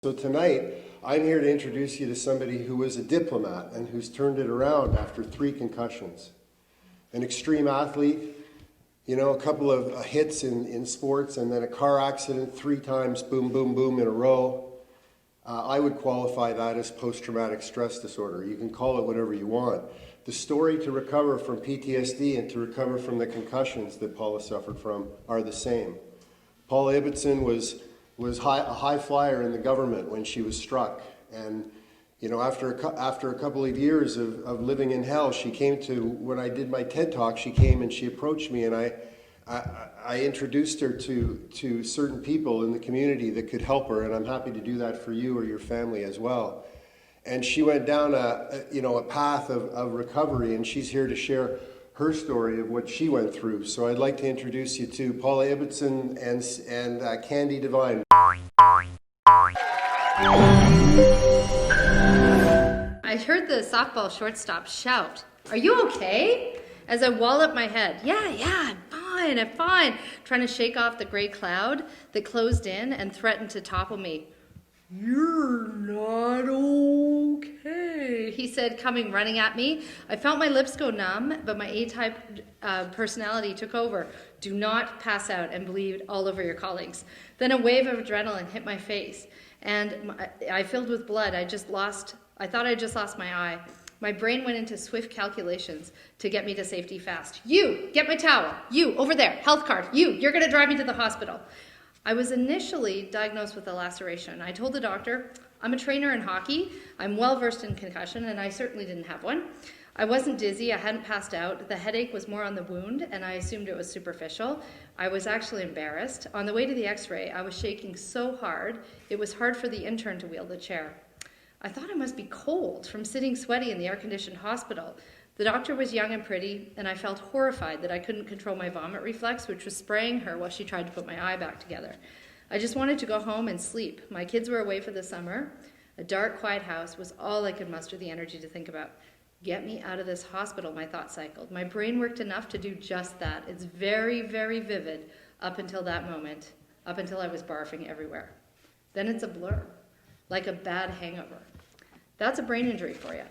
So tonight, I'm here to introduce you to somebody who was a diplomat and who's turned it around after 3 concussions. An extreme athlete, you know, a couple of hits in sports, and then a car accident 3 times, boom, boom, boom in a row. I would qualify that as post-traumatic stress disorder. You can call it whatever you want. The story to recover from PTSD and to recover from the concussions that Paula suffered from are the same. Paula Ibbotson was a high flyer in the government when she was struck, and you know, after a couple of years of living in hell, she came to, when I did my TED Talk, she came and she approached me, and I introduced her to certain people in the community that could help her, and I'm happy to do that for you or your family as well. And she went down a path of recovery, and she's here to share her story of what she went through. So I'd like to introduce you to Paula Ibbotson and Candy Devine. I heard the softball shortstop shout, "Are you okay?" As I walloped my head. Yeah, I'm fine. Trying to shake off the gray cloud that closed in and threatened to topple me. "You're not okay," he said, coming running at me. I felt my lips go numb, but my A-type personality took over. "Do not pass out and bleed all over your colleagues." Then a wave of adrenaline hit my face, and I filled with blood. I thought I just lost my eye. My brain went into swift calculations to get me to safety fast. "You, get my towel. You, over there, health card. You're going to drive me to the hospital." I was initially diagnosed with a laceration. I told the doctor, "I'm a trainer in hockey. I'm well versed in concussion," and I certainly didn't have one. I wasn't dizzy. I hadn't passed out. The headache was more on the wound, and I assumed it was superficial. I was actually embarrassed. On the way to the x-ray, I was shaking so hard, it was hard for the intern to wheel the chair. I thought I must be cold from sitting sweaty in the air-conditioned hospital. The doctor was young and pretty, and I felt horrified that I couldn't control my vomit reflex, which was spraying her while she tried to put my eye back together. I just wanted to go home and sleep. My kids were away for the summer. A dark, quiet house was all I could muster the energy to think about. Get me out of this hospital, my thoughts cycled. My brain worked enough to do just that. It's very, very vivid up until that moment, up until I was barfing everywhere. Then it's a blur, like a bad hangover. That's a brain injury for you.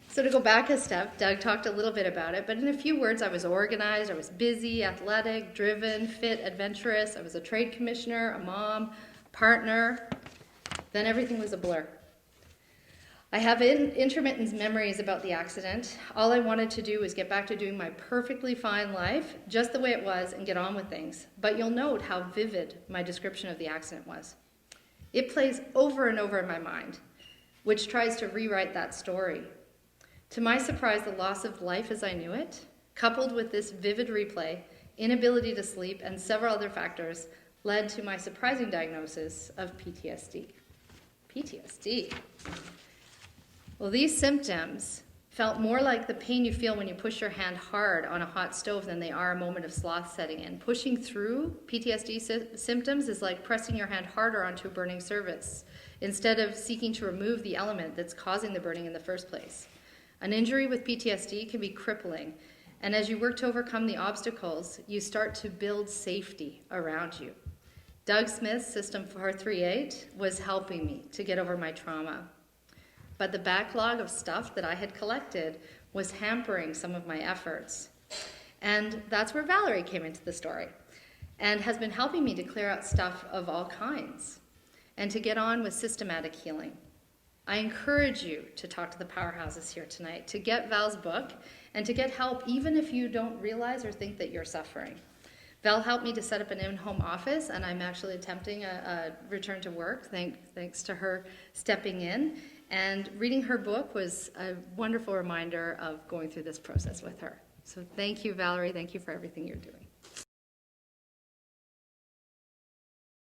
So to go back a step, Doug talked a little bit about it, but in a few words, I was organized, I was busy, athletic, driven, fit, adventurous. I was a trade commissioner, a mom, partner. Then everything was a blur. I have intermittent memories about the accident. All I wanted to do was get back to doing my perfectly fine life, just the way it was, and get on with things. But you'll note how vivid my description of the accident was. It plays over and over in my mind, which tries to rewrite that story. To my surprise, the loss of life as I knew it, coupled with this vivid replay, inability to sleep, and several other factors, led to my surprising diagnosis of PTSD. PTSD. Well, these symptoms felt more like the pain you feel when you push your hand hard on a hot stove than they are a moment of sloth setting in. Pushing through PTSD symptoms is like pressing your hand harder onto a burning surface, instead of seeking to remove the element that's causing the burning in the first place. An injury with PTSD can be crippling, and as you work to overcome the obstacles, you start to build safety around you. Doug Smith's System 438 was helping me to get over my trauma, but the backlog of stuff that I had collected was hampering some of my efforts. And that's where Valerie came into the story, and has been helping me to clear out stuff of all kinds, and to get on with systematic healing. I encourage you to talk to the powerhouses here tonight, to get Val's book, and to get help even if you don't realize or think that you're suffering. Val helped me to set up an in-home office, and I'm actually attempting a return to work, thanks to her stepping in. And reading her book was a wonderful reminder of going through this process with her. So thank you, Valerie. Thank you for everything you're doing.